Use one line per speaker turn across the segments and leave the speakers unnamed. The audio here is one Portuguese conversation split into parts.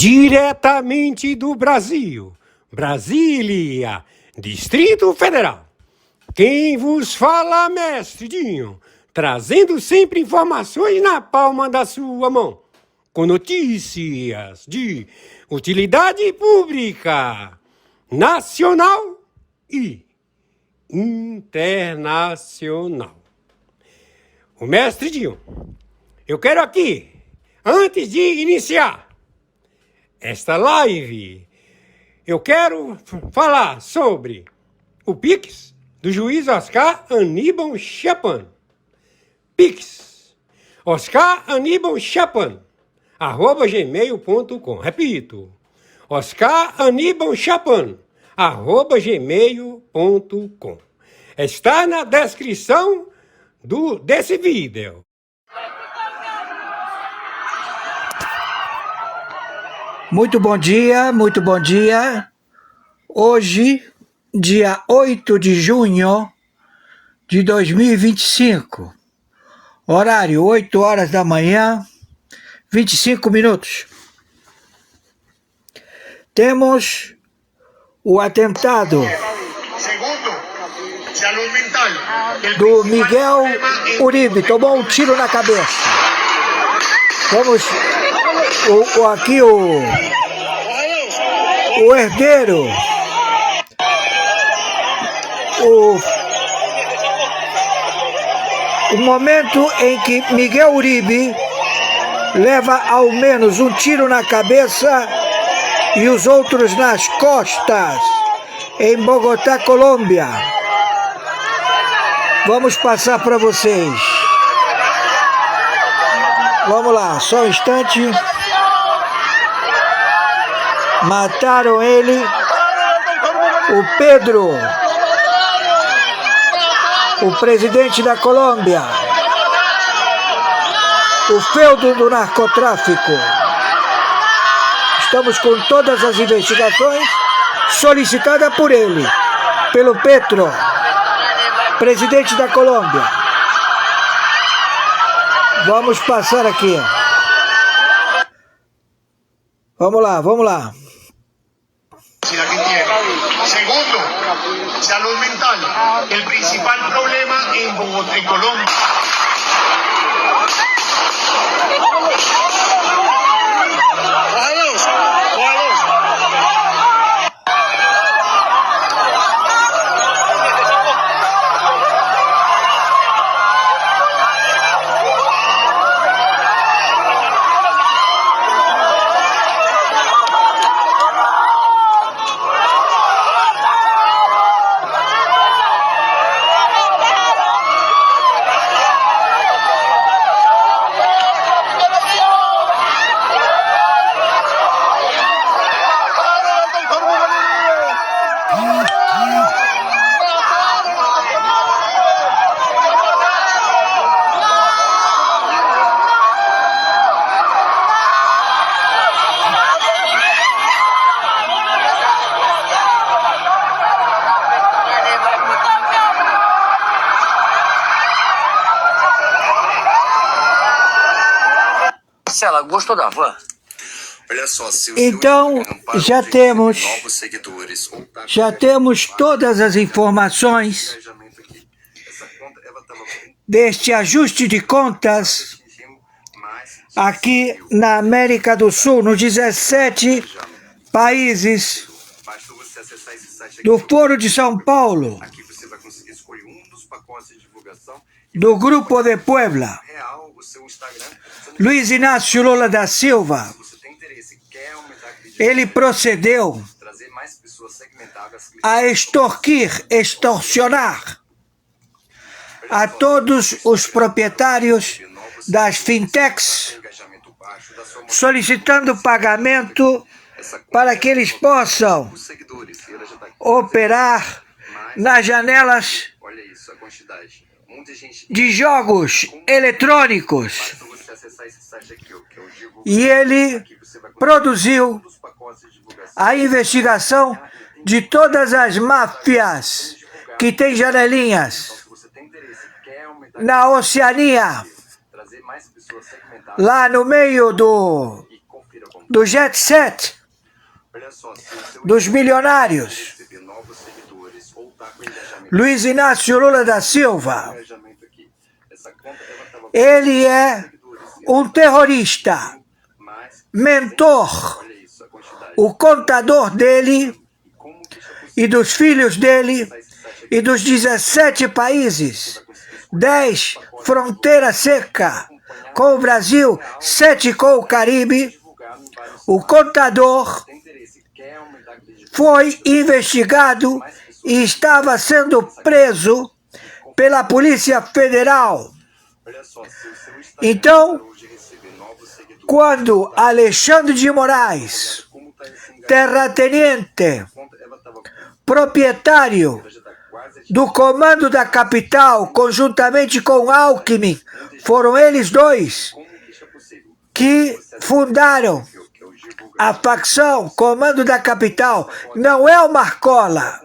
Diretamente do Brasil, Brasília, Distrito Federal. Quem vos fala, mestre Dinho, trazendo sempre informações na palma da sua mão, com notícias de utilidade pública, nacional e internacional. O mestre Dinho, eu quero aqui, antes de iniciar esta live, eu quero falar sobre o Pix do juiz Oscar Aníbal Chapan. Pix, Oscar Aníbal Chapan, @gmail.com. Repito, Oscar Aníbal Chapan, @gmail.com. Está na descrição desse vídeo.
Muito bom dia, muito bom dia. Hoje, dia 8 de junho de 2025, horário 8 horas da manhã, 25 minutos. Temos o atentado do Miguel Uribe, tomou um tiro na cabeça. Vamos... Aqui o herdeiro, o momento em que Miguel Uribe leva ao menos um tiro na cabeça e os outros nas costas, em Bogotá, Colômbia. Vamos passar para vocês. Vamos lá, só um instante. Mataram ele, o Pedro, o presidente da Colômbia, o feudo do narcotráfico. Estamos com todas as investigações solicitadas por ele, pelo Petro, presidente da Colômbia. Vamos passar aqui. Vamos lá, vamos lá.
Segundo, salud mental, el principal problema en Bogotá, en Colombia.
Marcela, gostou da van?
Olha só, se o
então já temos todas as informações deste ajuste de contas aqui na América do Sul, nos 17 países do Foro de São Paulo, do Grupo de Puebla. Luiz Inácio Lula da Silva, ele procedeu a extorsionar a todos os proprietários das fintechs, solicitando pagamento para que eles possam operar nas janelas de jogos eletrônicos. E ele produziu a investigação de todas as máfias que têm janelinhas na Oceania, lá no meio do do jet set, dos milionários. Luiz Inácio Lula da Silva. Ele é um terrorista, mentor, o contador dele e dos filhos dele e dos 17 países, 10 fronteira seca com o Brasil, 7 com o Caribe. O contador foi investigado e estava sendo preso pela Polícia Federal. Então, quando Alexandre de Moraes, terrateniente, proprietário do comando da capital, conjuntamente com Alckmin, foram eles dois que fundaram a facção Comando da Capital. Não é o Marcola,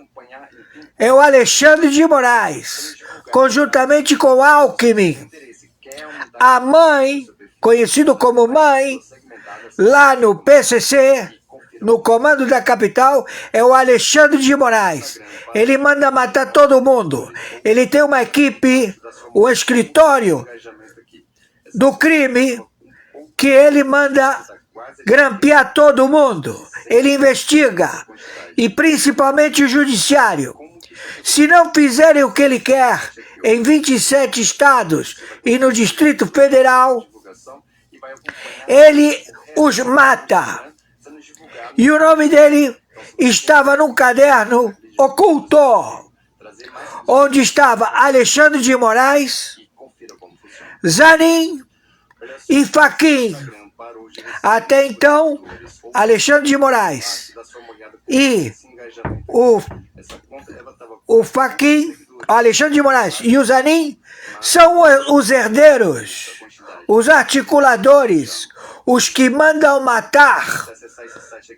é o Alexandre de Moraes, conjuntamente com Alckmin. A mãe, conhecido como mãe, lá no PCC, no Comando da Capital, é o Alexandre de Moraes. Ele manda matar todo mundo. Ele tem uma equipe, um escritório do crime, que ele manda grampear todo mundo. Ele investiga, e principalmente o judiciário. Se não fizerem o que ele quer em 27 estados e no Distrito Federal, ele os mata. E o nome dele estava num caderno oculto, onde estava Alexandre de Moraes, Zanin e Fachin. Até então, Alexandre de Moraes e o Fachin, Alexandre de Moraes e o Zanin são os herdeiros, os articuladores, os que mandam matar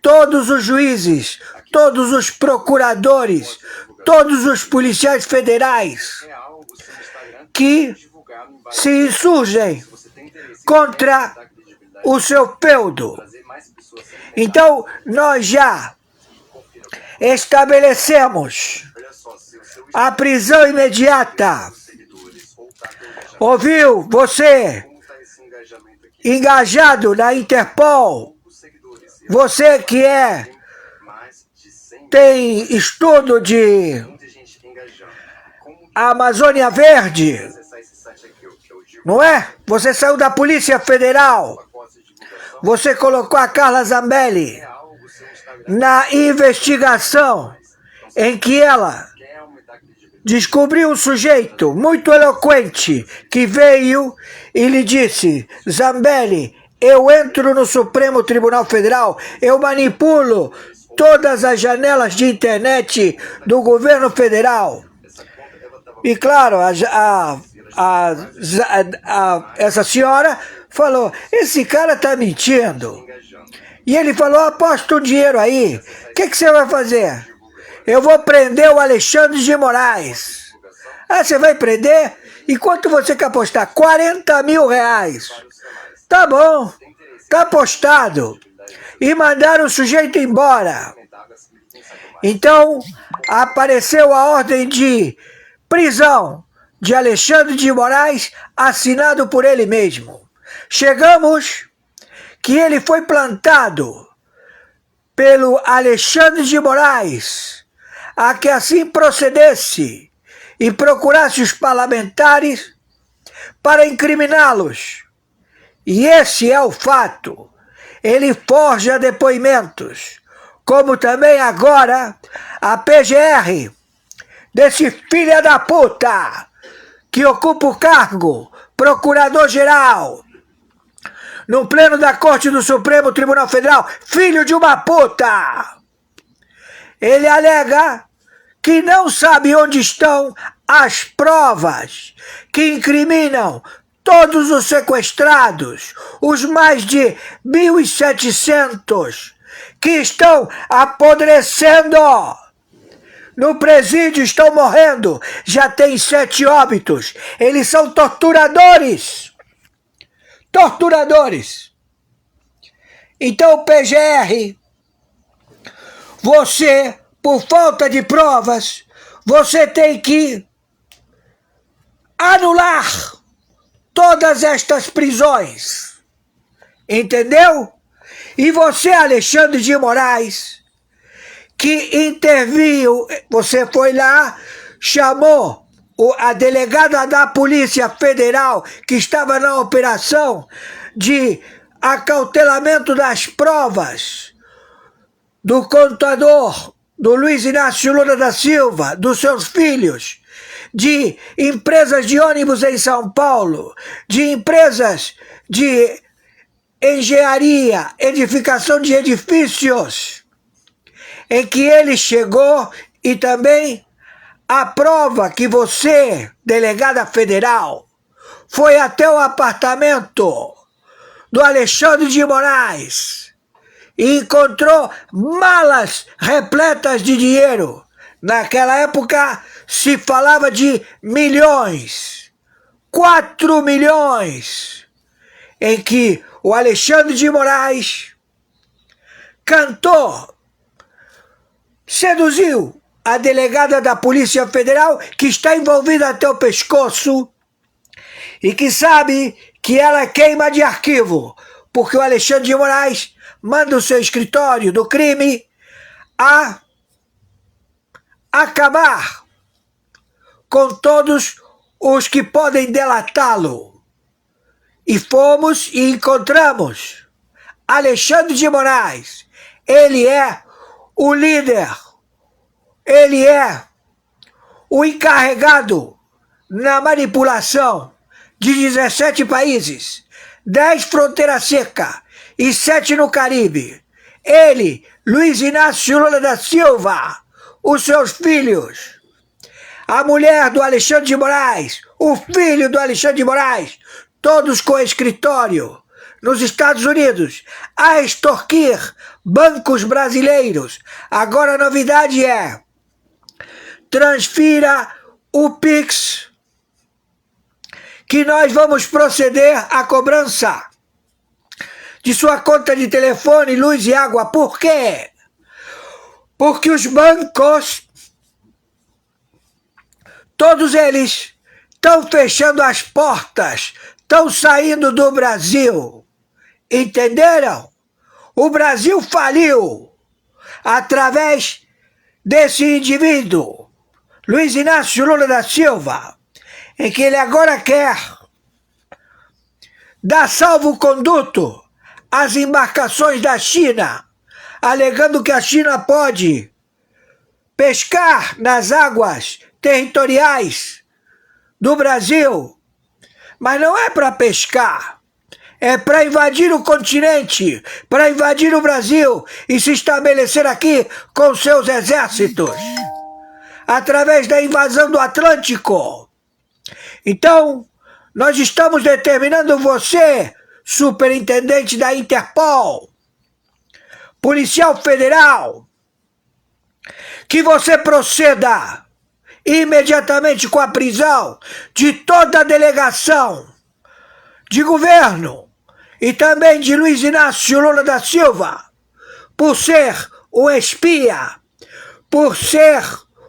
todos os juízes, todos os procuradores, todos os policiais federais que se insurgem contra o seu feudo. Então, nós já estabelecemos a prisão imediata. Ouviu? Você, engajado na Interpol, você que tem estudo de Amazônia Verde, não é? Você saiu da Polícia Federal, você colocou a Carla Zambelli na investigação em que ela descobriu um sujeito muito eloquente que veio e lhe disse: Zambelli, eu entro no Supremo Tribunal Federal, eu manipulo todas as janelas de internet do governo federal. E claro, essa senhora falou: esse cara está mentindo. E ele falou: aposta um dinheiro aí, o que você vai fazer? Eu vou prender o Alexandre de Moraes. Ah, você vai prender? E quanto você quer apostar? 40 mil reais. Tá bom, tá apostado. E mandaram o sujeito embora. Então, apareceu a ordem de prisão de Alexandre de Moraes, assinado por ele mesmo. Chegamos que ele foi plantado pelo Alexandre de Moraes a que assim procedesse e procurasse os parlamentares para incriminá-los. E esse é o fato. Ele forja depoimentos, como também agora a PGR desse filho da puta que ocupa o cargo, procurador-geral, no pleno da Corte do Supremo Tribunal Federal, filho de uma puta. Ele alega que não sabe onde estão as provas que incriminam todos os sequestrados, os mais de 1.700 que estão apodrecendo no presídio, estão morrendo. Já tem 7 óbitos. Eles são torturadores. Torturadores. Então, PGR, você, por falta de provas, você tem que anular todas estas prisões. Entendeu? E você, Alexandre de Moraes, que interviu, você foi lá, chamou a delegada da Polícia Federal, que estava na operação de acautelamento das provas do contador, do Luiz Inácio Lula da Silva, dos seus filhos, de empresas de ônibus em São Paulo, de empresas de engenharia, edificação de edifícios, em que ele chegou, e também a prova que você, delegada federal, foi até o apartamento do Alexandre de Moraes e encontrou malas repletas de dinheiro. Naquela época se falava de milhões, 4 milhões, em que o Alexandre de Moraes cantou, seduziu a delegada da Polícia Federal, que está envolvida até o pescoço e que sabe que ela queima de arquivo, porque o Alexandre de Moraes manda o seu escritório do crime a acabar com todos os que podem delatá-lo. E fomos e encontramos Alexandre de Moraes. Ele é o líder, ele é o encarregado na manipulação de 17 países, 10 fronteiras secas e 7 no Caribe. Ele, Luiz Inácio Lula da Silva, os seus filhos, a mulher do Alexandre de Moraes, o filho do Alexandre de Moraes, todos com escritório nos Estados Unidos, a extorquir bancos brasileiros. Agora a novidade é: transfira o Pix, que nós vamos proceder à cobrança de sua conta de telefone, luz e água. Por quê? Porque os bancos, todos eles, estão fechando as portas, estão saindo do Brasil. Entenderam? O Brasil faliu através desse indivíduo, Luiz Inácio Lula da Silva, em que ele agora quer dar salvo-conduto às embarcações da China, alegando que a China pode pescar nas águas territoriais do Brasil, mas não é para pescar, é para invadir o continente, para invadir o Brasil e se estabelecer aqui com seus exércitos, através da invasão do Atlântico. Então, nós estamos determinando você, superintendente da Interpol, policial federal, que você proceda imediatamente com a prisão de toda a delegação de governo e também de Luiz Inácio Lula da Silva, por ser um espia, por ser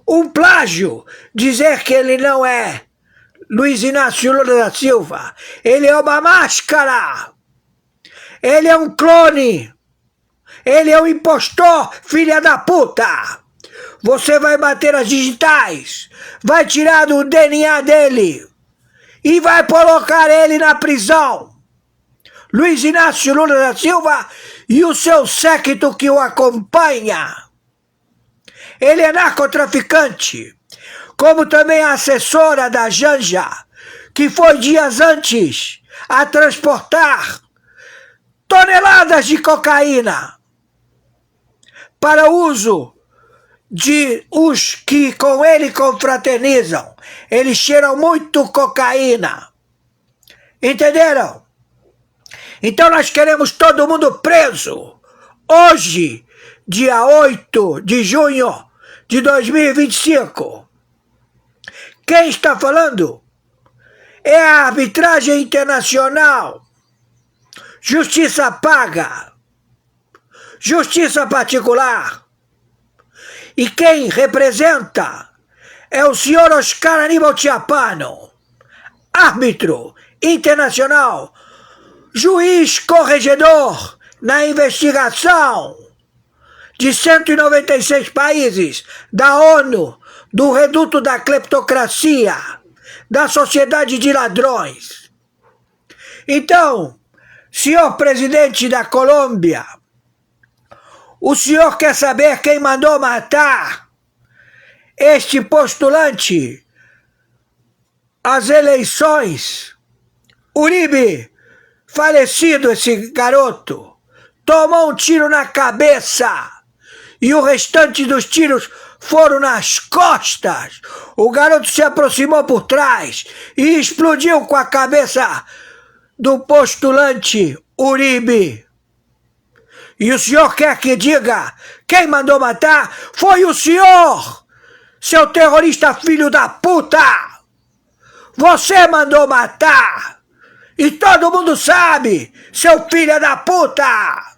um plágio, dizer que ele não é Luiz Inácio Lula da Silva, ele é uma máscara, ele é um clone, ele é um impostor, filha da puta. Você vai bater as digitais, vai tirar o DNA dele e vai colocar ele na prisão. Luiz Inácio Lula da Silva e o seu séquito que o acompanha. Ele é narcotraficante, como também a assessora da Janja, que foi dias antes a transportar toneladas de cocaína para uso de os que com ele confraternizam. Eles cheiram muito cocaína. Entenderam? Então nós queremos todo mundo preso. Hoje, dia 8 de junho de 2025. Quem está falando é a arbitragem internacional. Justiça paga. justiça particular. E quem representa é o senhor Oscar Aníbal Chiappano, árbitro internacional, juiz corregedor na investigação de 196 países da ONU, do reduto da cleptocracia, da sociedade de ladrões. Então, senhor presidente da Colômbia, o senhor quer saber quem mandou matar este postulante às eleições? Uribe, falecido esse garoto, tomou um tiro na cabeça e o restante dos tiros foram nas costas. O garoto se aproximou por trás e explodiu com a cabeça do postulante Uribe. E o senhor quer que diga quem mandou matar? Foi o senhor, seu terrorista filho da puta! Você mandou matar! E todo mundo sabe, seu filho da puta!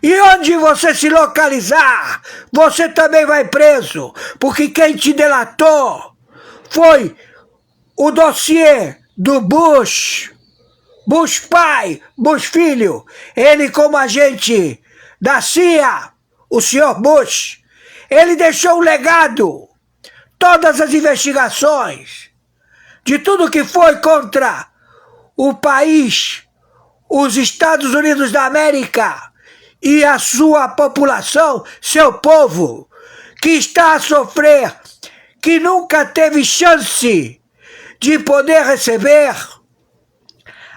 E onde você se localizar, você também vai preso, porque quem te delatou foi o dossiê do Bush. Bush pai, Bush filho, ele como agente da CIA, o senhor Bush, ele deixou um legado, todas as investigações, de tudo que foi contra o país, os Estados Unidos da América e a sua população, seu povo, que está a sofrer, que nunca teve chance de poder receber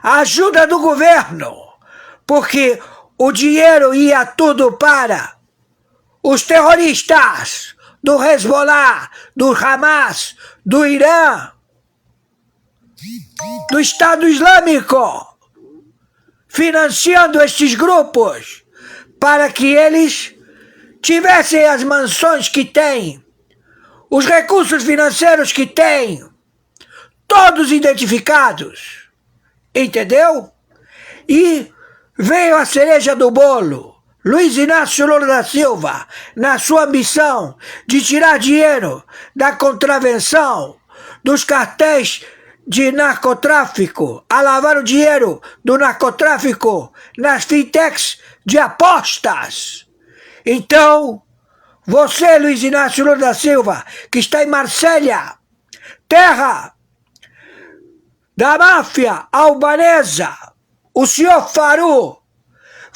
a ajuda do governo, porque o dinheiro ia tudo para os terroristas do Hezbollah, do Hamas, do Irã, do Estado Islâmico, financiando estes grupos para que eles tivessem as mansões que têm, os recursos financeiros que têm, todos identificados. Entendeu? E veio a cereja do bolo. Luiz Inácio Lula da Silva, na sua ambição de tirar dinheiro da contravenção dos cartéis de narcotráfico, a lavar o dinheiro do narcotráfico nas fintechs de apostas. Então, você, Luiz Inácio Lula da Silva, que está em Marsella, terra da máfia albanesa, o senhor Faru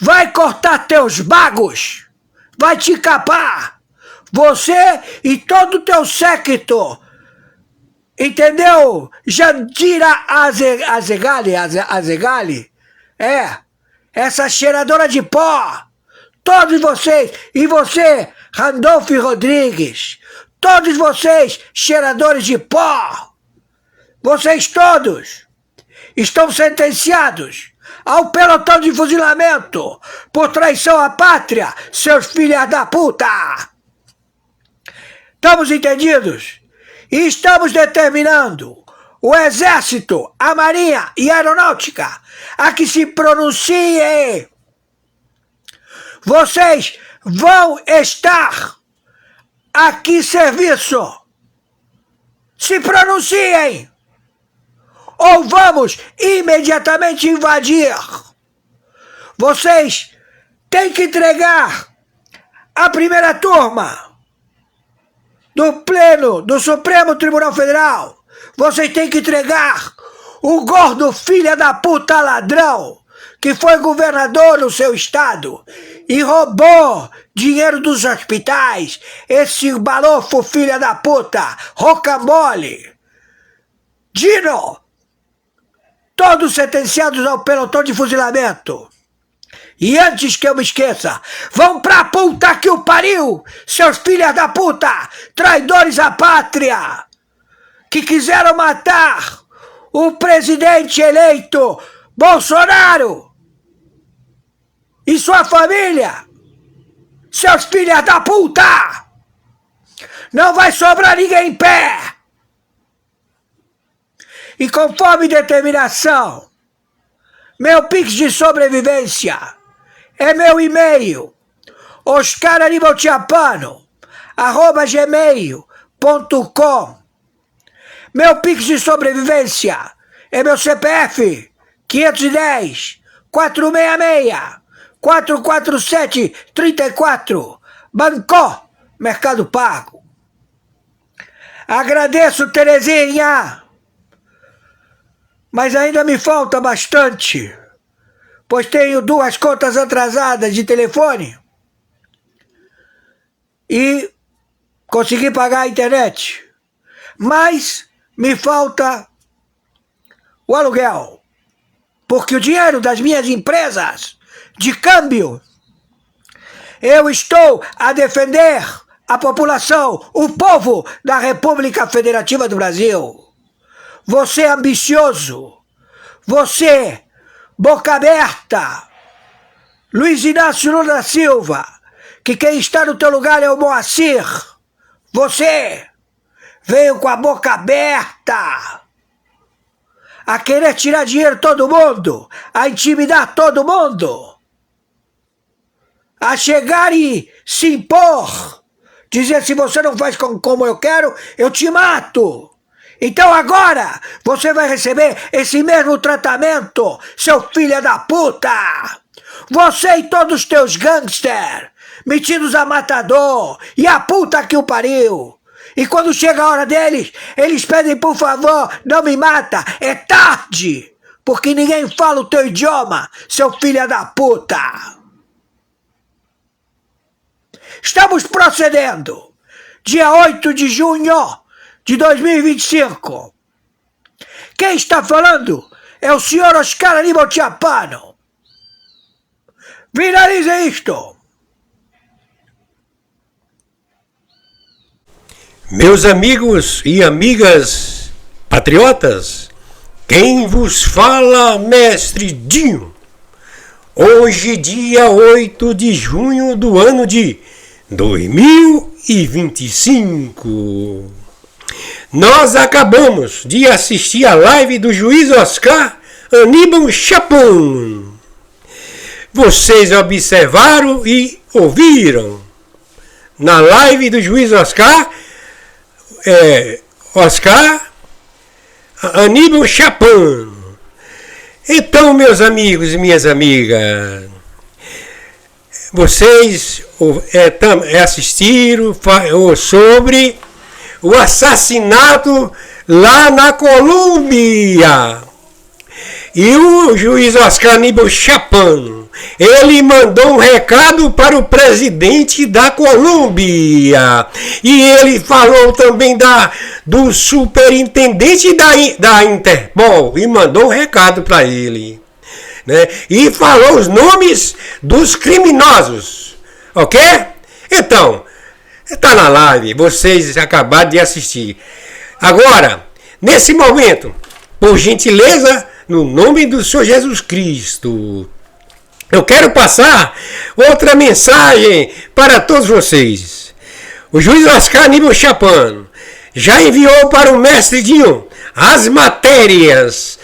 vai cortar teus bagos, vai te capar, você e todo o teu séquito, entendeu? Jandira Azegali, essa cheiradora de pó, todos vocês, e você, Randolph Rodrigues, todos vocês, cheiradores de pó, vocês todos estão sentenciados ao pelotão de fuzilamento por traição à pátria, seus filhos da puta! Estamos entendidos? E estamos determinando o Exército, a Marinha e a Aeronáutica a que se pronunciem. Vocês vão estar aqui serviço. Se pronunciem! Ou vamos imediatamente invadir. Vocês têm que entregar a primeira turma do Pleno do Supremo Tribunal Federal. Vocês têm que entregar o gordo filho da puta ladrão que foi governador no seu estado e roubou dinheiro dos hospitais. Esse balofo filho da puta, rocambole, Dino, todos sentenciados ao pelotão de fuzilamento. E antes que eu me esqueça, vão pra puta que o pariu, seus filhos da puta, traidores à pátria, que quiseram matar o presidente eleito Bolsonaro e sua família, seus filhos da puta. Não vai sobrar ninguém em pé. E conforme determinação, meu Pix de sobrevivência é meu e-mail, oscaranibaltiapano@gmail.com. Meu Pix de sobrevivência é meu CPF 510 466 447 34. Bancó, Mercado Pago. Agradeço, Terezinha, mas ainda me falta bastante, pois tenho 2 contas atrasadas de telefone e consegui pagar a internet, mas me falta o aluguel, porque o dinheiro das minhas empresas de câmbio, eu estou a defender a população, o povo da República Federativa do Brasil. Você ambicioso, você boca aberta, Luiz Inácio Lula da Silva, que quem está no teu lugar é o Moacir. Você veio com a boca aberta a querer tirar dinheiro de todo mundo, a intimidar todo mundo, a chegar e se impor, dizer: se você não faz como eu quero, eu te mato. Então agora você vai receber esse mesmo tratamento, seu filho da puta. Você e todos os teus gangsters, metidos a matador e a puta que o pariu. E quando chega a hora deles, eles pedem: por favor, não me mata. É tarde, porque ninguém fala o teu idioma, seu filho da puta. Estamos procedendo. Dia 8 de junho de 2025. Quem está falando é o senhor Oscar Animaltiapano. Viralize isto.
Meus amigos e amigas patriotas, quem vos fala, mestre Dinho. Hoje, dia 8 de junho do ano de 2025. Nós acabamos de assistir a live do juiz Oscar Aníbal Chapon. Vocês observaram e ouviram na live do juiz Oscar Aníbal Chapon. Então, meus amigos e minhas amigas, vocês assistiram sobre o assassinato lá na Colômbia. E o juiz Oscar Aníbal Chapon, ele mandou um recado para o presidente da Colômbia. E ele falou também do superintendente da Interpol e mandou um recado para ele, né? E falou os nomes dos criminosos, ok? Então, está na live, vocês acabaram de assistir. Agora, nesse momento, por gentileza, no nome do Senhor Jesus Cristo, eu quero passar outra mensagem para todos vocês. O juiz Oscar Aníbal Chapon já enviou para o mestre Dinho as matérias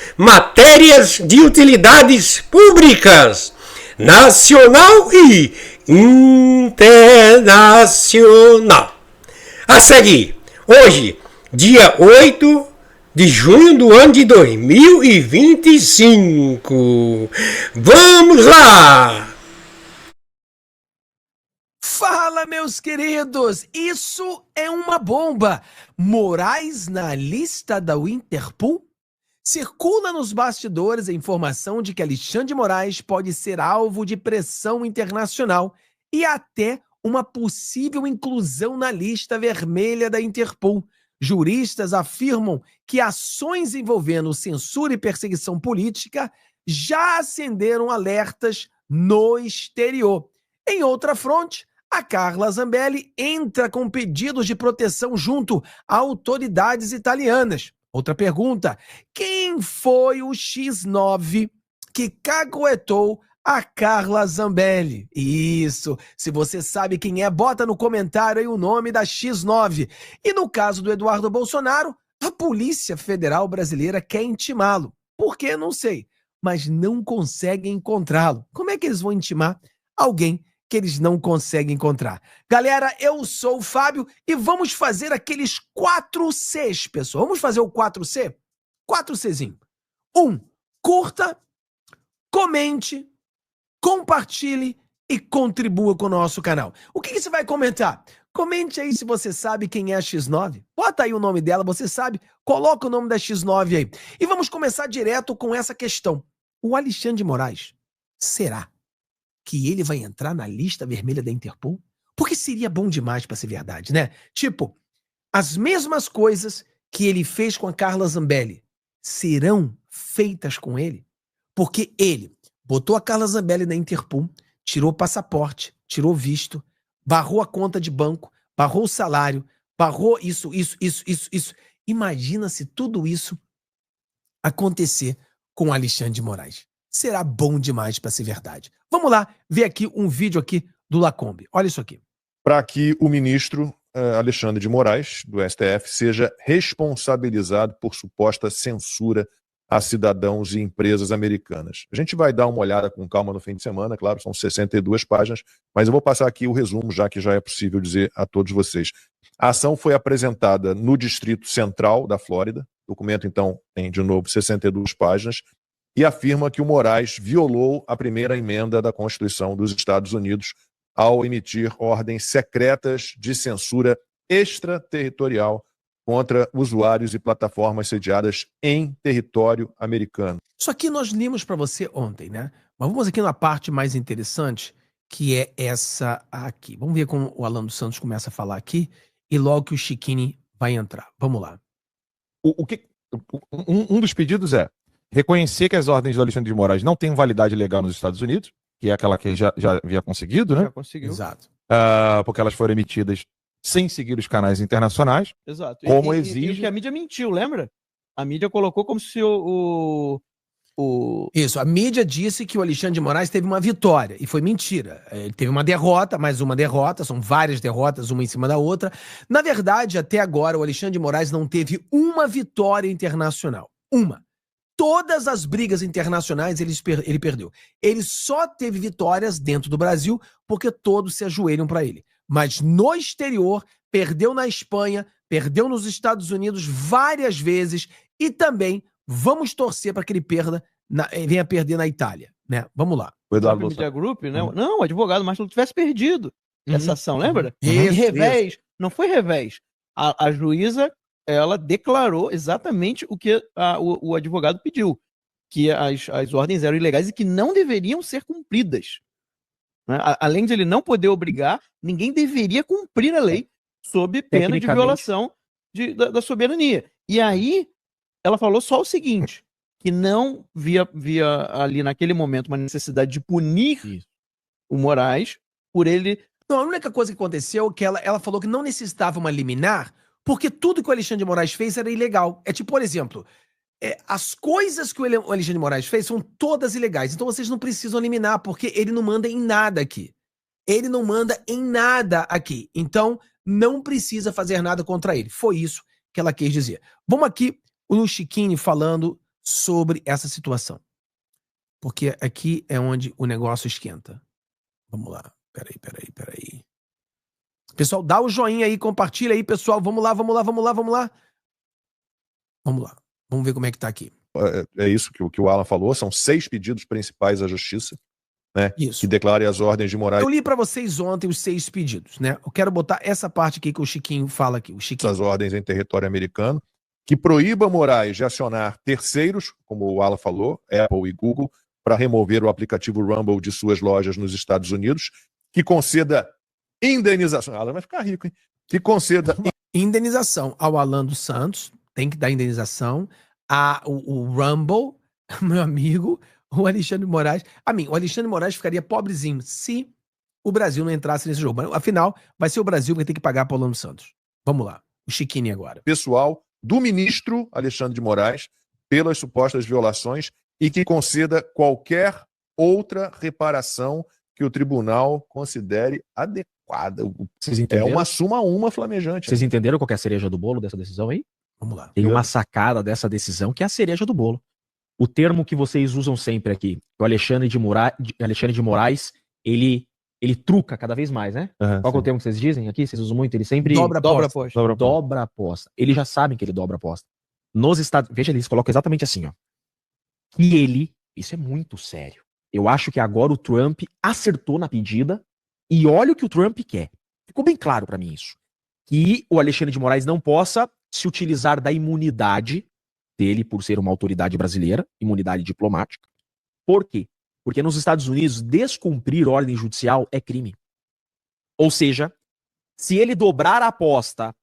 de utilidades públicas, nacional e internacional. A seguir, hoje, dia 8 de junho do ano de 2025. Vamos lá!
Fala, meus queridos! Isso é uma bomba! Moraes na lista da Interpol? Circula nos bastidores a informação de que Alexandre de Moraes pode ser alvo de pressão internacional e até uma possível inclusão na lista vermelha da Interpol. Juristas afirmam que ações envolvendo censura e perseguição política já acenderam alertas no exterior. Em outra fronte, a Carla Zambelli entra com pedidos de proteção junto a autoridades italianas. Outra pergunta: quem foi o X9 que caguetou a Carla Zambelli? Isso, se você sabe quem é, bota no comentário aí o nome da X9. E no caso do Eduardo Bolsonaro, a Polícia Federal Brasileira quer intimá-lo. Por quê? Não sei, mas não consegue encontrá-lo. Como é que eles vão intimar alguém que eles não conseguem encontrar. Galera, eu sou o Fábio e vamos fazer aqueles 4 Cs, pessoal. Vamos fazer o 4C? 4Czinho. 1. Curta, comente, compartilhe e contribua com o nosso canal. O que você vai comentar? Comente aí se você sabe quem é a X9. Bota aí o nome dela, você sabe. Coloca o nome da X9 aí. E vamos começar direto com essa questão. O Alexandre de Moraes, será que ele vai entrar na lista vermelha da Interpol? Porque seria bom demais para ser verdade, né? Tipo, as mesmas coisas que ele fez com a Carla Zambelli serão feitas com ele? Porque ele botou a Carla Zambelli na Interpol, tirou o passaporte, tirou visto, barrou a conta de banco, barrou o salário, barrou isso. Imagina se tudo isso acontecer com o Alexandre de Moraes. Será bom demais para ser verdade. Vamos lá ver aqui um vídeo aqui do Lacombe. Olha isso aqui.
Para que o ministro Alexandre de Moraes, do STF, seja responsabilizado por suposta censura a cidadãos e empresas americanas. A gente vai dar uma olhada com calma no fim de semana, claro, são 62 páginas, mas eu vou passar aqui o resumo, já que já é possível dizer a todos vocês. A ação foi apresentada no Distrito Central da Flórida, o documento, então, tem, de novo, 62 páginas, e afirma que o Moraes violou a primeira emenda da Constituição dos Estados Unidos ao emitir ordens secretas de censura extraterritorial contra usuários e plataformas sediadas em território americano.
Isso aqui nós limos para você ontem, né? Mas vamos aqui na parte mais interessante, que é essa aqui. Vamos ver como o Alan dos Santos começa a falar aqui e logo que o Chiquini vai entrar. Vamos lá.
Um dos pedidos é reconhecer que as ordens do Alexandre de Moraes não têm validade legal nos Estados Unidos, que é aquela que já havia conseguido, né?
Já conseguiu.
Exato.
Porque elas foram emitidas sem seguir os canais internacionais.
Exato.
Como
E
exige...
que a mídia mentiu, lembra? A mídia colocou como se
Isso, a mídia disse que o Alexandre de Moraes teve uma vitória, e foi mentira. Ele teve uma derrota, mais uma derrota, são várias derrotas, uma em cima da outra. Na verdade, até agora, o Alexandre de Moraes não teve uma vitória internacional. Uma. Todas as brigas internacionais ele perdeu. Ele só teve vitórias dentro do Brasil porque todos se ajoelham para ele. Mas no exterior, perdeu na Espanha, perdeu nos Estados Unidos várias vezes e também vamos torcer para que ele venha perder na Itália, né? Vamos lá.
O Media Group, né? Não, o advogado Marcelo tivesse perdido essa ação, lembra?
Isso,
revés. Isso. Não foi revés. A juíza, ela declarou exatamente o que o advogado pediu, que as ordens eram ilegais e que não deveriam ser cumpridas. Né? Além de ele não poder obrigar, ninguém deveria cumprir a lei sob pena de violação da soberania. E aí, ela falou só o seguinte, que não via ali naquele momento uma necessidade de punir o Moraes por ele...
Não, a única coisa que aconteceu é que ela falou que não necessitava uma liminar porque tudo que o Alexandre de Moraes fez era ilegal. É tipo, por exemplo, as coisas que o Alexandre de Moraes fez são todas ilegais. Então vocês não precisam eliminar, porque ele não manda em nada aqui. Ele não manda em nada aqui. Então não precisa fazer nada contra ele. Foi isso que ela quis dizer. Vamos aqui no Chiquini falando sobre essa situação. Porque aqui é onde o negócio esquenta. Vamos lá. Peraí. Pessoal, dá o joinha aí, compartilha aí, pessoal. Vamos lá. Vamos ver como é que tá aqui.
É isso que o Alan falou, são 6 pedidos principais à justiça, né?
Isso.
Que declarem as ordens de Moraes.
Eu li para vocês ontem os 6 pedidos, né? Eu quero botar essa parte aqui que o Chiquinho fala aqui.
As ordens em território americano, que proíba Moraes de acionar terceiros, como o Alan falou, Apple e Google, para remover o aplicativo Rumble de suas lojas nos Estados Unidos, que conceda indenização. Alan vai ficar rico, hein? Que conceda
indenização ao Alan dos Santos, tem que dar indenização. O Rumble, meu amigo, o Alexandre de Moraes. O Alexandre de Moraes ficaria pobrezinho se o Brasil não entrasse nesse jogo. Afinal, vai ser o Brasil que vai ter que pagar para o Alan dos Santos. Vamos lá, o Chiquini agora.
Pessoal do ministro Alexandre de Moraes pelas supostas violações e que conceda qualquer outra reparação que o tribunal considere adequada. É uma suma flamejante.
Vocês entenderam qual que é a cereja do bolo dessa decisão aí?
Vamos lá.
Tem uma sacada dessa decisão que é a cereja do bolo. O termo que vocês usam sempre aqui, o Alexandre de Moraes, ele Ele truca cada vez mais, né? Qual que é o termo que vocês dizem aqui? Vocês usam muito? Ele sempre
Dobra a aposta.
dobra a aposta. Eles já sabem que ele dobra a aposta. Nos Estados... Veja, eles colocam exatamente assim, ó. Que ele... Isso é muito sério. Eu acho que agora o Trump acertou na pedida e olha o que o Trump quer. Ficou bem claro pra mim isso. Que o Alexandre de Moraes não possa se utilizar da imunidade dele por ser uma autoridade brasileira, imunidade diplomática. Por quê? Porque nos Estados Unidos, descumprir ordem judicial é crime. Ou seja, se ele dobrar a aposta,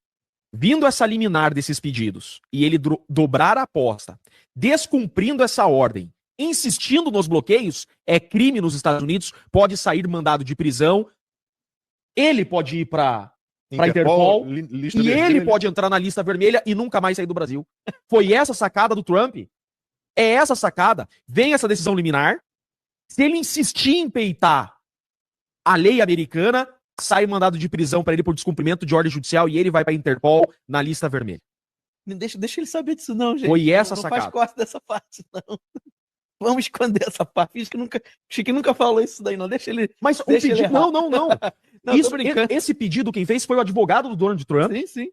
vindo essa liminar desses pedidos, e ele dobrar a aposta, descumprindo essa ordem, insistindo nos bloqueios, é crime nos Estados Unidos, pode sair mandado de prisão, ele pode ir para Interpol, e ele pode entrar na lista vermelha e nunca mais sair do Brasil. Foi essa a sacada do Trump. É essa a sacada. Vem essa decisão liminar. Se ele insistir em peitar a lei americana, sai mandado de prisão para ele por descumprimento de ordem judicial e ele vai para Interpol na lista vermelha.
Deixa ele saber disso não, gente.
Foi essa a
não
sacada.
Não faz corte dessa parte, não. Vamos esconder essa parte. Chique nunca falou isso daí, não. Deixa ele...
Mas o
deixa
pedido...
ele
Não.
Não,
Isso, esse pedido quem fez foi o advogado do Donald Trump.
Sim.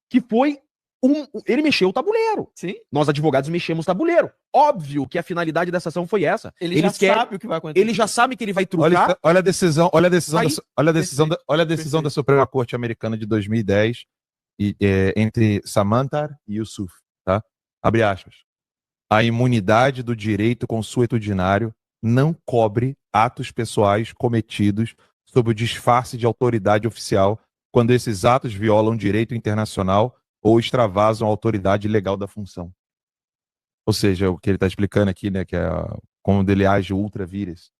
Que foi ele mexeu o tabuleiro.
Sim.
Nós, advogados, mexemos o tabuleiro. Óbvio que a finalidade dessa ação foi essa.
Ele já sabe o que vai acontecer.
Ele já sabe que ele vai trucar.
Olha a decisão da Suprema Corte Americana de 2010 entre Samantar e Yusuf, tá? Abre aspas. A imunidade do direito consuetudinário não cobre atos pessoais cometidos sob o disfarce de autoridade oficial quando esses atos violam direito internacional ou extravasam a autoridade legal da função. Ou seja, o que ele está explicando aqui, né, que é como ele age ultra vires.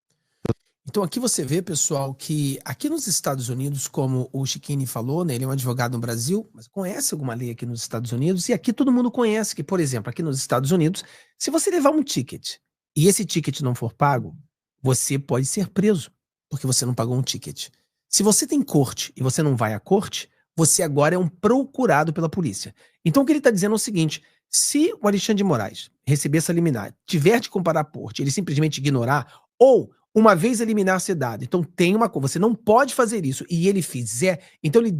Então aqui você vê, pessoal, que aqui nos Estados Unidos, como o Chiquini falou, né, ele é um advogado no Brasil, mas conhece alguma lei aqui nos Estados Unidos, e aqui todo mundo conhece que, por exemplo, aqui nos Estados Unidos, se você levar um ticket e esse ticket não for pago, você pode ser preso, porque você não pagou um ticket. Se você tem corte e você não vai à corte, você agora é um procurado pela polícia. Então o que ele está dizendo é o seguinte: se o Alexandre de Moraes receber essa liminar, tiver de comparar a corte, ele simplesmente ignorar, ou uma vez a liminar ser dada, então tem uma coisa, você não pode fazer isso, e ele fizer, então ele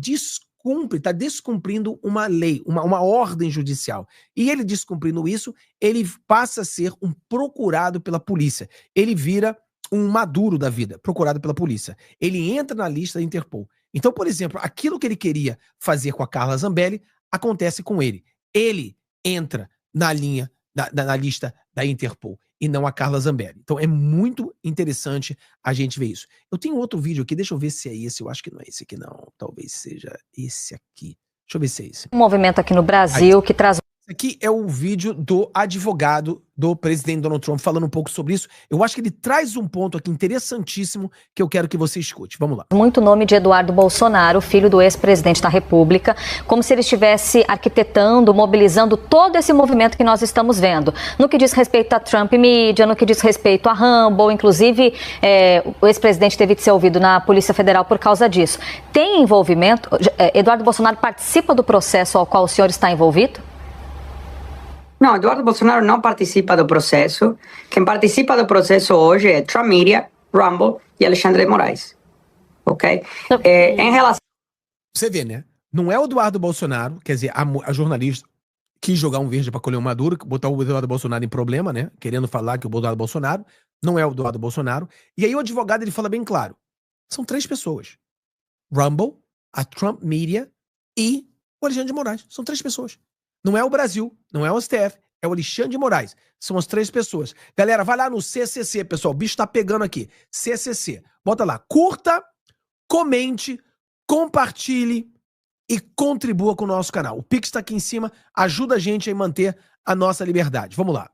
está descumprindo uma lei, uma ordem judicial. E ele descumprindo isso, ele passa a ser um procurado pela polícia. Ele vira um Maduro da vida, procurado pela polícia. Ele entra na lista da Interpol. Então, por exemplo, aquilo que ele queria fazer com a Carla Zambelli, acontece com ele. Ele entra na linha, na lista da Interpol, e não a Carla Zambelli. Então é muito interessante a gente ver isso. Eu tenho outro vídeo aqui, deixa eu ver se é esse, eu acho que não é esse aqui não, talvez seja esse aqui. Deixa eu ver se é esse.
Um movimento aqui no Brasil que traz...
Esse aqui é o vídeo do advogado do presidente Donald Trump falando um pouco sobre isso. Eu acho que ele traz um ponto aqui interessantíssimo que eu quero que você escute. Vamos lá.
Muito nome de Eduardo Bolsonaro, filho do ex-presidente da República, como se ele estivesse arquitetando, mobilizando todo esse movimento que nós estamos vendo. No que diz respeito a Trump Media, no que diz respeito a Rumble, inclusive o ex-presidente teve de ser ouvido na Polícia Federal por causa disso. Tem envolvimento? Eduardo Bolsonaro participa do processo ao qual o senhor está envolvido?
Não, Eduardo Bolsonaro não participa do processo. Quem participa do processo hoje é Trump Media, Rumble e Alexandre de Moraes. Ok? Em relação...
Você vê, né? Não é o Eduardo Bolsonaro, quer dizer, a jornalista quis jogar um verde para colher um maduro, botar o Eduardo Bolsonaro em problema, né? Querendo falar que o Eduardo Bolsonaro não é o Eduardo Bolsonaro. E aí o advogado, ele fala bem claro. São 3 pessoas. Rumble, a Trump Media e o Alexandre de Moraes. São 3 pessoas. Não é o Brasil, não é o STF, é o Alexandre de Moraes. São as 3 pessoas. Galera, vai lá no CCC, pessoal. O bicho tá pegando aqui. CCC. Bota lá. Curta, comente, compartilhe e contribua com o nosso canal. O Pix tá aqui em cima. Ajuda a gente a manter a nossa liberdade. Vamos lá.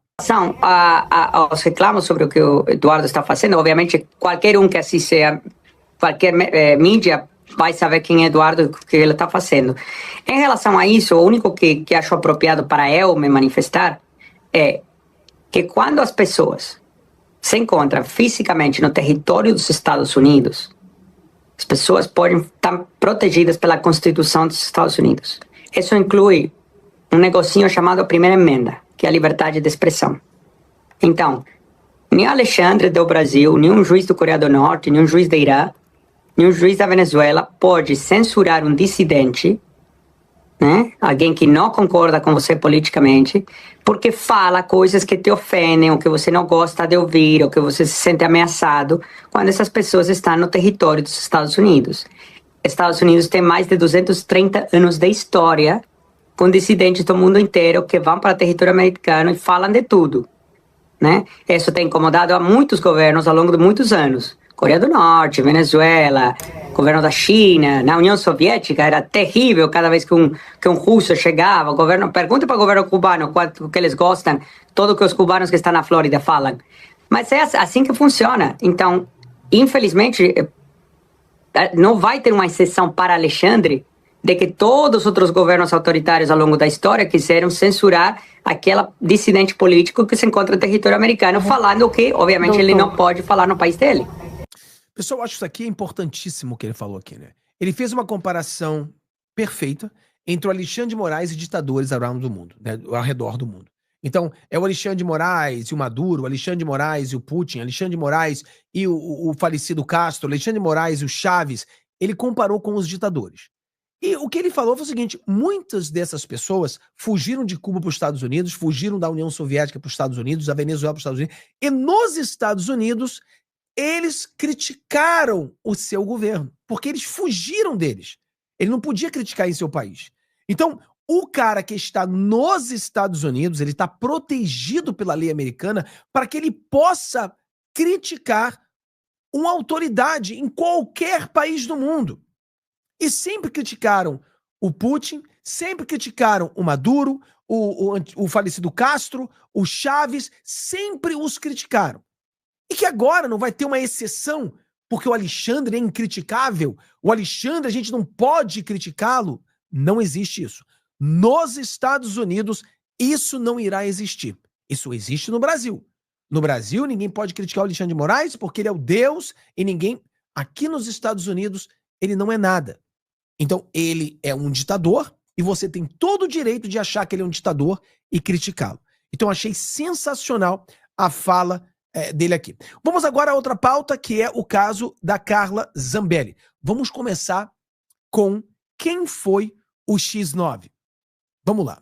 Aos reclamos sobre o que o Eduardo está fazendo, obviamente, qualquer um que assiste a qualquer mídia vai saber quem é Eduardo e o que ele está fazendo. Em relação a isso, o único que acho apropriado para eu me manifestar é que quando as pessoas se encontram fisicamente no território dos Estados Unidos, as pessoas podem estar protegidas pela Constituição dos Estados Unidos. Isso inclui um negocinho chamado Primeira Emenda, que é a liberdade de expressão. Então, nem Alexandre do Brasil, nem um juiz do Coreia do Norte, nem um juiz do Irã nenhum juiz da Venezuela pode censurar um dissidente, né? Alguém que não concorda com você politicamente, porque fala coisas que te ofendem, ou que você não gosta de ouvir, ou que você se sente ameaçado, quando essas pessoas estão no território dos Estados Unidos. Estados Unidos tem mais de 230 anos de história, com dissidentes do mundo inteiro que vão para o território americano e falam de tudo, né? Isso tem incomodado a muitos governos ao longo de muitos anos. Coreia do Norte, Venezuela, governo da China, na União Soviética era terrível cada vez que um russo chegava. O governo, pergunta para o governo cubano quanto que eles gostam, tudo que os cubanos que estão na Flórida falam. Mas é assim que funciona. Então, infelizmente, não vai ter uma exceção para Alexandre, de que todos os outros governos autoritários ao longo da história quiseram censurar aquela dissidente político que se encontra no território americano, falando o que, obviamente, ele não pode falar no país dele.
Pessoal, eu acho que isso aqui é importantíssimo o que ele falou aqui, né? Ele fez uma comparação perfeita entre o Alexandre de Moraes e ditadores around do mundo, né? Ao redor do mundo. Então, é o Alexandre de Moraes e o Maduro, o Alexandre de Moraes e o Putin, Alexandre de Moraes e o falecido Castro, Alexandre de Moraes e o Chaves. Ele comparou com os ditadores. E o que ele falou foi o seguinte: muitas dessas pessoas fugiram de Cuba para os Estados Unidos, fugiram da União Soviética para os Estados Unidos, da Venezuela para os Estados Unidos, e nos Estados Unidos eles criticaram o seu governo, porque eles fugiram deles. Ele não podia criticar em seu país. Então, o cara que está nos Estados Unidos, ele está protegido pela lei americana para que ele possa criticar uma autoridade em qualquer país do mundo. E sempre criticaram o Putin, sempre criticaram o Maduro, o falecido Castro, o Chaves, sempre os criticaram. E que agora não vai ter uma exceção, porque o Alexandre é incriticável, o Alexandre a gente não pode criticá-lo. Não existe isso. Nos Estados Unidos, isso não irá existir. Isso existe no Brasil. No Brasil, ninguém pode criticar o Alexandre de Moraes porque ele é o Deus e ninguém... Aqui nos Estados Unidos, ele não é nada. Então, ele é um ditador e você tem todo o direito de achar que ele é um ditador e criticá-lo. Então, achei sensacional a fala dele aqui. Vamos agora a outra pauta, que é o caso da Carla Zambelli. Vamos começar com quem foi o X9. Vamos lá.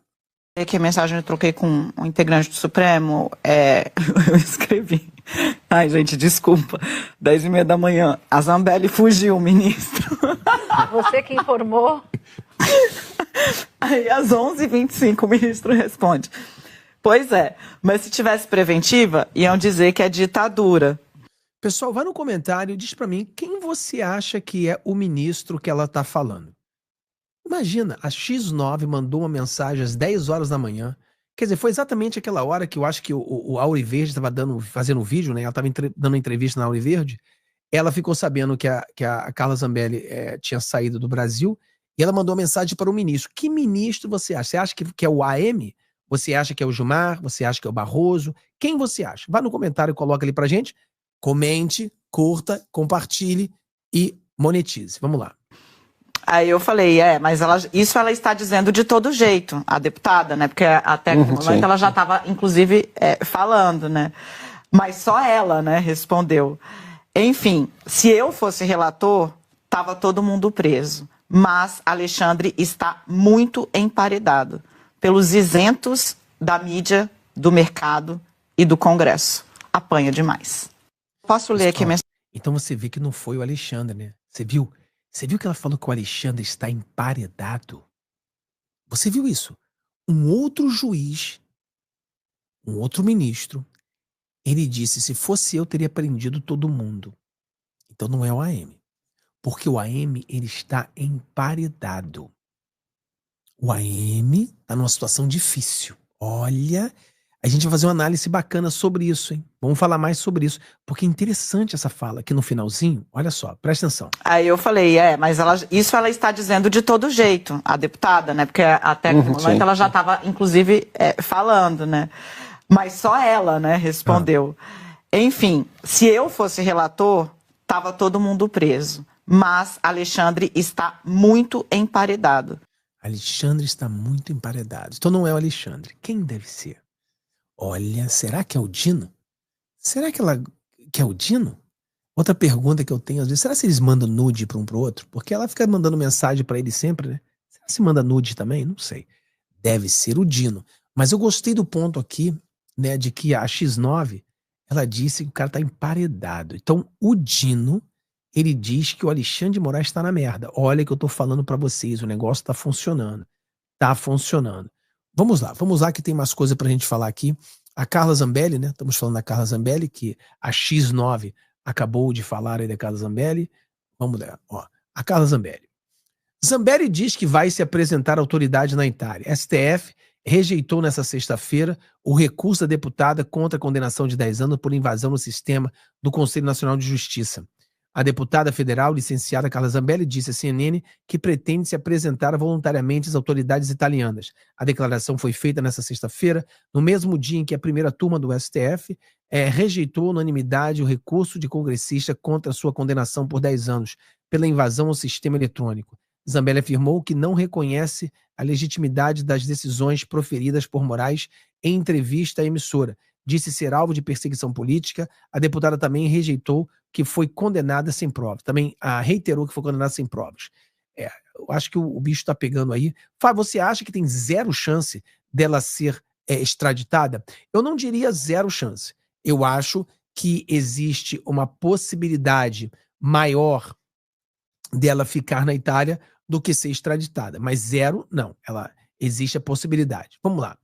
Que a mensagem eu troquei com um integrante do Supremo, eu escrevi. Ai, gente, desculpa. 10h30 da manhã. A Zambelli fugiu, ministro.
Você que informou.
Aí, às 11h25, o ministro responde. Pois é, mas se tivesse preventiva, iam dizer que é ditadura.
Pessoal, vai no comentário e diz pra mim quem você acha que é o ministro que ela tá falando. Imagina, a X9 mandou uma mensagem às 10 horas da manhã. Quer dizer, foi exatamente aquela hora que eu acho que o Auriverde estava fazendo um vídeo, né? Ela estava dando entrevista na Auriverde. Ela ficou sabendo que a Carla Zambelli tinha saído do Brasil e ela mandou uma mensagem para o ministro. Que ministro você acha? Você acha que é o AM? Você acha que é o Gilmar? Você acha que é o Barroso? Quem você acha? Vá no comentário e coloca ali pra gente. Comente, curta, compartilhe e monetize. Vamos lá.
Aí eu falei, mas isso ela está dizendo de todo jeito, a deputada, né? Porque até no momento ela já estava, inclusive, falando, né? Mas só ela, né, respondeu. Enfim, se eu fosse relator, estava todo mundo preso. Mas Alexandre está muito emparedado pelos isentos da mídia, do mercado e do Congresso. Apanha demais. Posso ler aqui a mensagem?
Então você vê que não foi o Alexandre, né? Você viu? Você viu que ela falou que o Alexandre está emparedado? Você viu isso? Um outro juiz, um outro ministro, ele disse, se fosse eu, teria prendido todo mundo. Então não é o AM. Porque o AM, ele está emparedado. O AM está numa situação difícil. Olha, a gente vai fazer uma análise bacana sobre isso, hein? Vamos falar mais sobre isso, porque é interessante essa fala aqui no finalzinho. Olha só, presta atenção.
Aí eu falei, mas isso ela está dizendo de todo jeito, a deputada, né? Porque até no momento ela já estava, inclusive, falando, né? Mas só ela, né, respondeu. Enfim, se eu fosse relator, estava todo mundo preso. Mas Alexandre está muito emparedado.
Alexandre está muito emparedado. Então não é o Alexandre. Quem deve ser? Olha, será que é o Dino? Será que é o Dino? Outra pergunta que eu tenho, às vezes, será que eles mandam nude para um pro outro? Porque ela fica mandando mensagem para ele sempre, né? Será que se manda nude também? Não sei. Deve ser o Dino. Mas eu gostei do ponto aqui, né, de que a X9, ela disse que o cara tá emparedado. Então, o Dino, ele diz que o Alexandre de Moraes tá na merda. Olha que eu tô falando para vocês, o negócio tá funcionando. Tá funcionando. Vamos lá que tem mais coisa pra gente falar aqui. A Carla Zambelli, né? Estamos falando da Carla Zambelli, que a X9 acabou de falar aí da Carla Zambelli. Vamos lá, ó. A Carla Zambelli. Zambelli diz que vai se apresentar à autoridade na Itália. STF rejeitou nessa sexta-feira o recurso da deputada contra a condenação de 10 anos por invasão no sistema do Conselho Nacional de Justiça. A deputada federal, licenciada Carla Zambelli, disse à CNN que pretende se apresentar voluntariamente às autoridades italianas. A declaração foi feita nesta sexta-feira, no mesmo dia em que a primeira turma do STF rejeitou unanimidade o recurso de congressista contra sua condenação por 10 anos pela invasão ao sistema eletrônico. Zambelli afirmou que não reconhece a legitimidade das decisões proferidas por Moraes em entrevista à emissora. Disse ser alvo de perseguição política. A deputada também rejeitou que foi condenada sem provas. Também reiterou que foi condenada sem provas. Eu acho que o bicho está pegando aí. Fábio, você acha que tem zero chance dela ser extraditada? Eu não diria zero chance. Eu acho que existe uma possibilidade maior dela ficar na Itália do que ser extraditada. Mas zero, não. Existe a possibilidade. Vamos lá.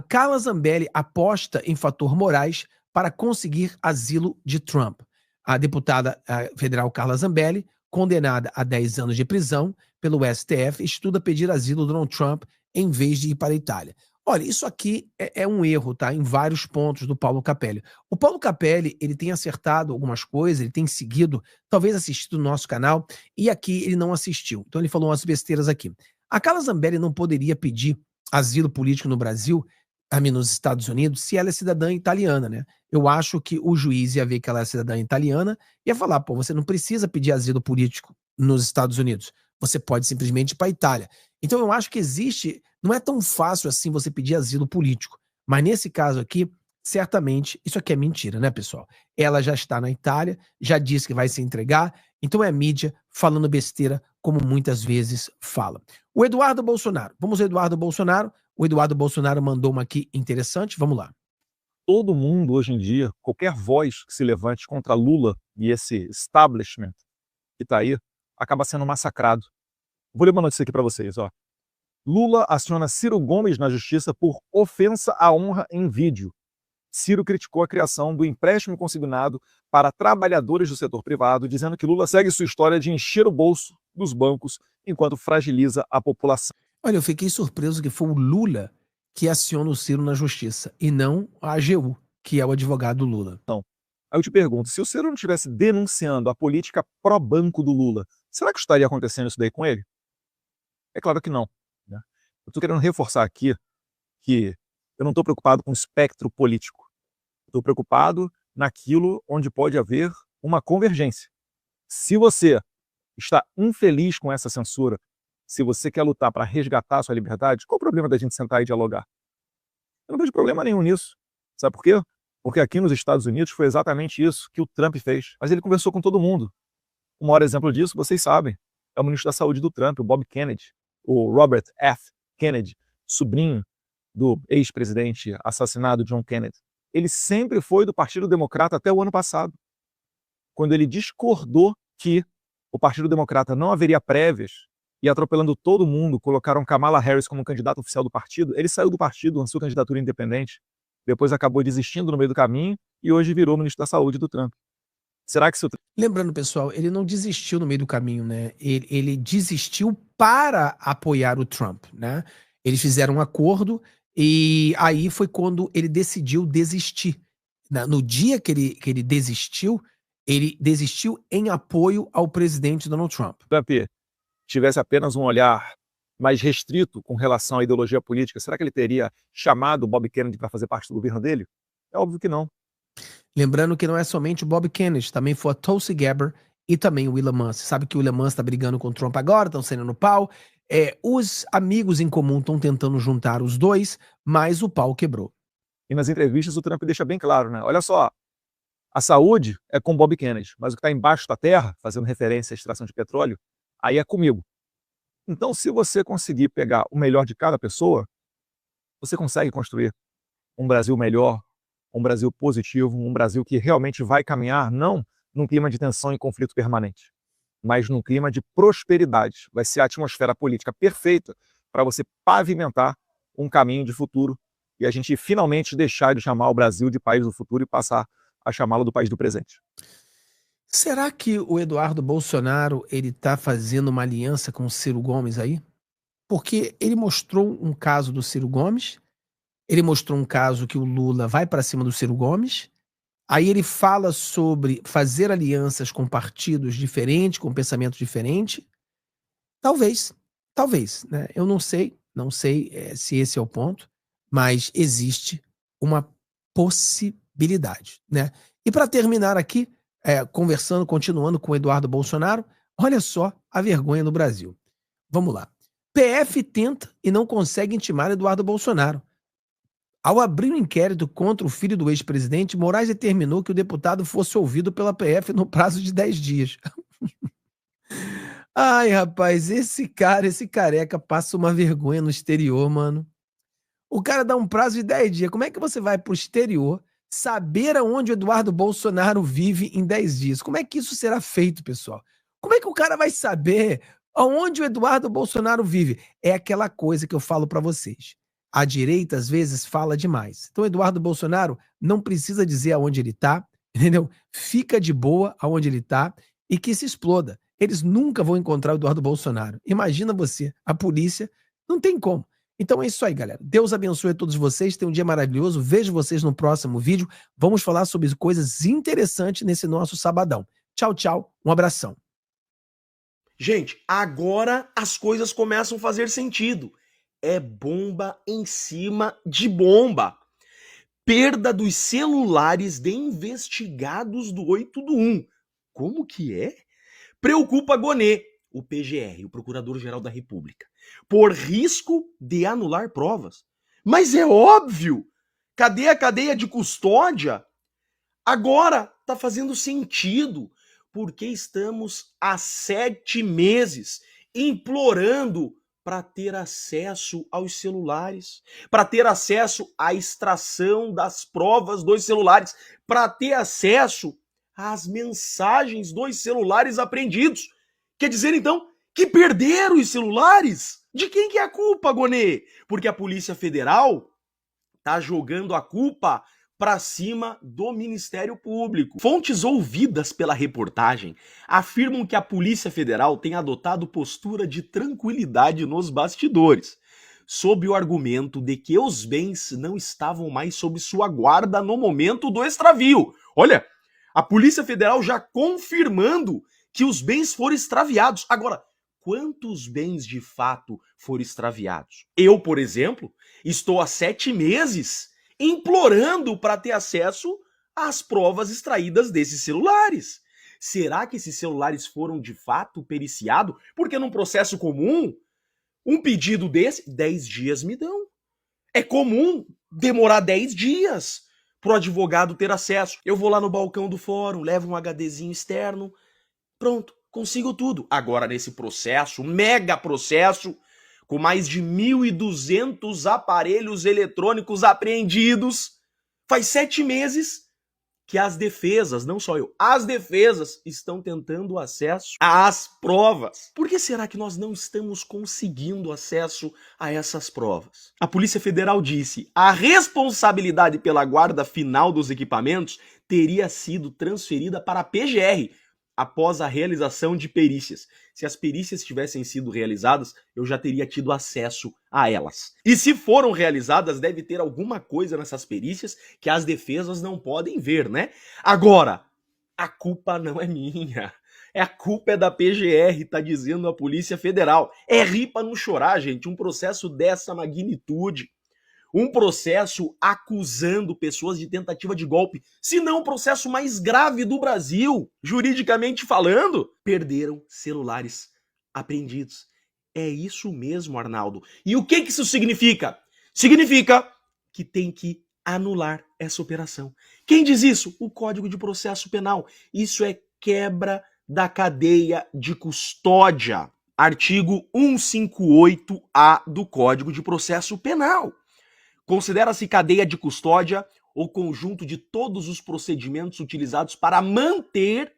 Carla Zambelli aposta em fator Moraes para conseguir asilo de Trump. A deputada federal Carla Zambelli, condenada a 10 anos de prisão pelo STF, estuda pedir asilo do Donald Trump em vez de ir para a Itália. Olha, isso aqui é um erro, tá? Em vários pontos do Paulo Capelli. O Paulo Capelli, ele tem acertado algumas coisas, ele tem seguido, talvez assistido no nosso canal, e aqui ele não assistiu. Então ele falou umas besteiras aqui. A Carla Zambelli não poderia pedir asilo político no Brasil, nos Estados Unidos, se ela é cidadã italiana, né? Eu acho que o juiz ia ver que ela é cidadã italiana e ia falar, pô, você não precisa pedir asilo político nos Estados Unidos. Você pode simplesmente ir para a Itália. Então eu acho que não é tão fácil assim você pedir asilo político. Mas nesse caso aqui, certamente, isso aqui é mentira, né, pessoal? Ela já está na Itália, já disse que vai se entregar, então é a mídia falando besteira, como muitas vezes fala. O Eduardo Bolsonaro. Vamos ao Eduardo Bolsonaro. O Eduardo Bolsonaro mandou uma aqui interessante. Vamos lá.
Todo mundo, hoje em dia, qualquer voz que se levante contra Lula e esse establishment que está aí, acaba sendo massacrado. Vou ler uma notícia aqui para vocês, ó. Lula aciona Ciro Gomes na justiça por ofensa à honra em vídeo. Ciro criticou a criação do empréstimo consignado para trabalhadores do setor privado, dizendo que Lula segue sua história de encher o bolso dos bancos enquanto fragiliza a população.
Olha, eu fiquei surpreso que foi o Lula que aciona o Ciro na justiça e não a AGU, que é o advogado do Lula.
Não. Aí eu te pergunto, se o Ciro não estivesse denunciando a política pró-banco do Lula, será que estaria acontecendo isso daí com ele? É claro que não. Né? Eu estou querendo reforçar aqui que eu não estou preocupado com o espectro político. Estou preocupado naquilo onde pode haver uma convergência. Se você está infeliz com essa censura, se você quer lutar para resgatar a sua liberdade, qual o problema da gente sentar e dialogar? Eu não vejo problema nenhum nisso. Sabe por quê? Porque aqui nos Estados Unidos foi exatamente isso que o Trump fez. Mas ele conversou com todo mundo. O maior exemplo disso, vocês sabem, é o ministro da Saúde do Trump, o Bob Kennedy, o Robert F. Kennedy, sobrinho do ex-presidente assassinado John Kennedy. Ele sempre foi do Partido Democrata até o ano passado, quando ele discordou que o Partido Democrata não haveria prévias e, atropelando todo mundo, colocaram Kamala Harris como candidato oficial do partido. Ele saiu do partido, lançou candidatura independente, depois acabou desistindo no meio do caminho e hoje virou ministro da Saúde do Trump. Será que
Lembrando, pessoal, ele não desistiu no meio do caminho, né? Ele desistiu para apoiar o Trump, né? Eles fizeram um acordo e aí foi quando ele decidiu desistir. No dia que ele desistiu em apoio ao presidente Donald Trump.
Trump tivesse apenas um olhar mais restrito com relação à ideologia política, será que ele teria chamado o Bob Kennedy para fazer parte do governo dele? É óbvio que não.
Lembrando que não é somente o Bob Kennedy, também foi a Tulsi Gabbard e também o Elon Musk. Você sabe que o Elon Musk está brigando com o Trump agora, estão saindo no pau. Os amigos em comum estão tentando juntar os dois, mas o pau quebrou.
E nas entrevistas o Trump deixa bem claro, né? Olha só, A saúde é com Bob Kennedy, mas o que está embaixo da terra, fazendo referência à extração de petróleo, aí é comigo. Então, se você conseguir pegar o melhor de cada pessoa, você consegue construir um Brasil melhor, um Brasil positivo, um Brasil que realmente vai caminhar não num clima de tensão e conflito permanente, mas num clima de prosperidade. Vai ser a atmosfera política perfeita para você pavimentar um caminho de futuro e a gente finalmente deixar de chamar o Brasil de país do futuro e passar a chamá-lo do país do presente.
Será que o Eduardo Bolsonaro ele tá fazendo uma aliança com o Ciro Gomes aí? Porque ele mostrou um caso do Ciro Gomes, ele mostrou um caso que o Lula vai para cima do Ciro Gomes, aí ele fala sobre fazer alianças com partidos diferentes, com pensamento diferente. Talvez, né? Eu não sei se esse é o ponto, mas existe uma possibilidade, né? E para terminar aqui, continuando com o Eduardo Bolsonaro, olha só a vergonha no Brasil. Vamos lá. PF tenta e não consegue intimar Eduardo Bolsonaro. Ao abrir um inquérito contra o filho do ex-presidente, Moraes determinou que o deputado fosse ouvido pela PF no prazo de 10 dias. Ai, rapaz, esse careca passa uma vergonha no exterior, mano. O cara dá um prazo de 10 dias. Como é que você vai pro exterior saber aonde o Eduardo Bolsonaro vive em 10 dias? Como é que isso será feito, pessoal? Como é que o cara vai saber aonde o Eduardo Bolsonaro vive? É aquela coisa que eu falo pra vocês. A direita, às vezes, fala demais. Então, Eduardo Bolsonaro não precisa dizer aonde ele tá, entendeu? Fica de boa aonde ele tá e que se exploda. Eles nunca vão encontrar o Eduardo Bolsonaro. Imagina você, a polícia, não tem como. Então é isso aí, galera. Deus abençoe a todos vocês. Tenham um dia maravilhoso. Vejo vocês no próximo vídeo. Vamos falar sobre coisas interessantes nesse nosso sabadão. Tchau, tchau. Um abração.
Gente, agora as coisas começam a fazer sentido. É bomba em cima de bomba. Perda dos celulares de investigados do 8 do 1. Como que é? Preocupa Gonê, o PGR, o Procurador-Geral da República, por risco de anular provas. Mas é óbvio! Cadê a cadeia de custódia? Agora tá fazendo sentido, porque estamos há 7 meses implorando para ter acesso aos celulares, para ter acesso à extração das provas dos celulares, para ter acesso às mensagens dos celulares apreendidos. Quer dizer, então, que perderam os celulares? De quem que é a culpa, Gonê? Porque a Polícia Federal tá jogando a culpa para cima do Ministério Público. Fontes ouvidas pela reportagem afirmam que a Polícia Federal tem adotado postura de tranquilidade nos bastidores, sob o argumento de que os bens não estavam mais sob sua guarda no momento do extravio. Olha, a Polícia Federal já confirmando que os bens foram extraviados. Agora, quantos bens de fato foram extraviados? Eu, por exemplo, estou há 7 meses implorando para ter acesso às provas extraídas desses celulares. Será que esses celulares foram de fato periciados? Porque num processo comum, um pedido desse, 10 dias me dão. É comum demorar 10 dias para o advogado ter acesso. Eu vou lá no balcão do fórum, levo um HDzinho externo, pronto, consigo tudo. Agora nesse processo, mega processo, com mais de 1.200 aparelhos eletrônicos apreendidos, faz 7 meses que as defesas, não só eu, as defesas estão tentando acesso às provas. Por que será que nós não estamos conseguindo acesso a essas provas? A Polícia Federal disse: a responsabilidade pela guarda final dos equipamentos teria sido transferida para a PGR após a realização de perícias. Se as perícias tivessem sido realizadas, eu já teria tido acesso a elas. E se foram realizadas, deve ter alguma coisa nessas perícias que as defesas não podem ver, né? Agora, a culpa não é minha. A culpa é da PGR, tá dizendo a Polícia Federal. É rir pra não chorar, gente. Um processo dessa magnitude. Um processo acusando pessoas de tentativa de golpe, se não o processo mais grave do Brasil, juridicamente falando, perderam celulares apreendidos. É isso mesmo, Arnaldo. E o que isso significa? Significa que tem que anular essa operação. Quem diz isso? O Código de Processo Penal. Isso é quebra da cadeia de custódia. Artigo 158-A do Código de Processo Penal. Considera-se cadeia de custódia o conjunto de todos os procedimentos utilizados para manter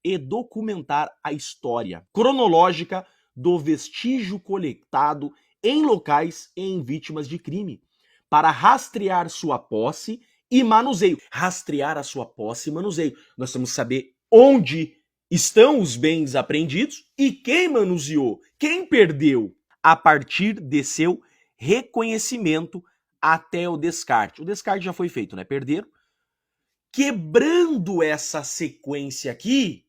e documentar a história cronológica do vestígio coletado em locais e em vítimas de crime, para rastrear sua posse e manuseio. Rastrear a sua posse e manuseio. Nós temos que saber onde estão os bens apreendidos e quem manuseou, quem perdeu, a partir de seu reconhecimento até o descarte. O descarte já foi feito, né? Perderam. Quebrando essa sequência aqui,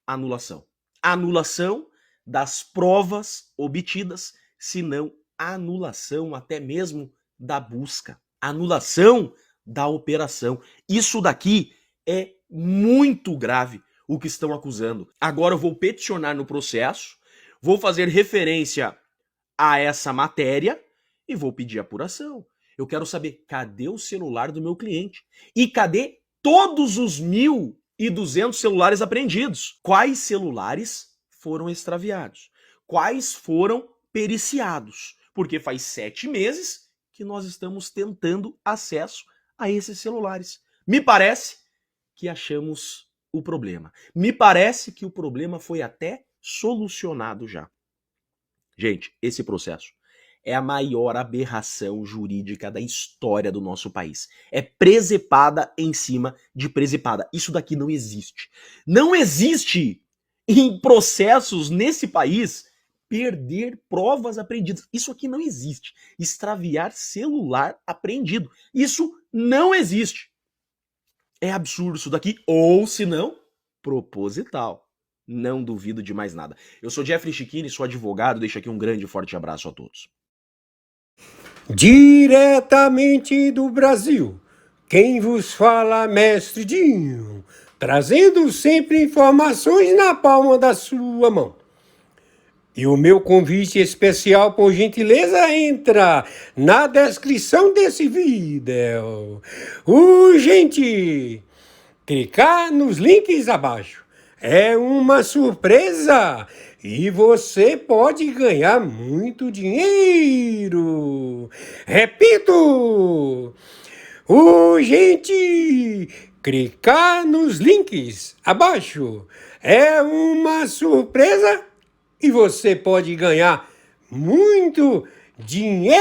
anulação. Anulação das provas obtidas, se não anulação até mesmo da busca. Anulação da operação. Isso daqui é muito grave, o que estão acusando. Agora eu vou peticionar no processo, vou fazer referência a essa matéria e vou pedir apuração. Eu quero saber, cadê o celular do meu cliente? E cadê todos os 1.200 celulares apreendidos? Quais celulares foram extraviados? Quais foram periciados? Porque faz 7 meses que nós estamos tentando acesso a esses celulares. Me parece que achamos o problema. Me parece que o problema foi até solucionado já. Gente, esse processo é a maior aberração jurídica da história do nosso país. É presepada em cima de presepada. Isso daqui não existe. Não existe em processos nesse país perder provas apreendidas. Isso aqui não existe. Extraviar celular apreendido. Isso não existe. É absurdo isso daqui, ou se não, proposital. Não duvido de mais nada. Eu sou Jeffrey Chiquini, sou advogado, deixo aqui um grande e forte abraço a todos.
Diretamente do Brasil, quem vos fala, mestre Dinho, trazendo sempre informações na palma da sua mão. E o meu convite especial, por gentileza, entra na descrição desse vídeo. Urgente! Clicar nos links abaixo. É uma surpresa e você pode ganhar muito dinheiro. Repito! Urgente! Clicar nos links abaixo. É uma surpresa e você pode ganhar muito dinheiro.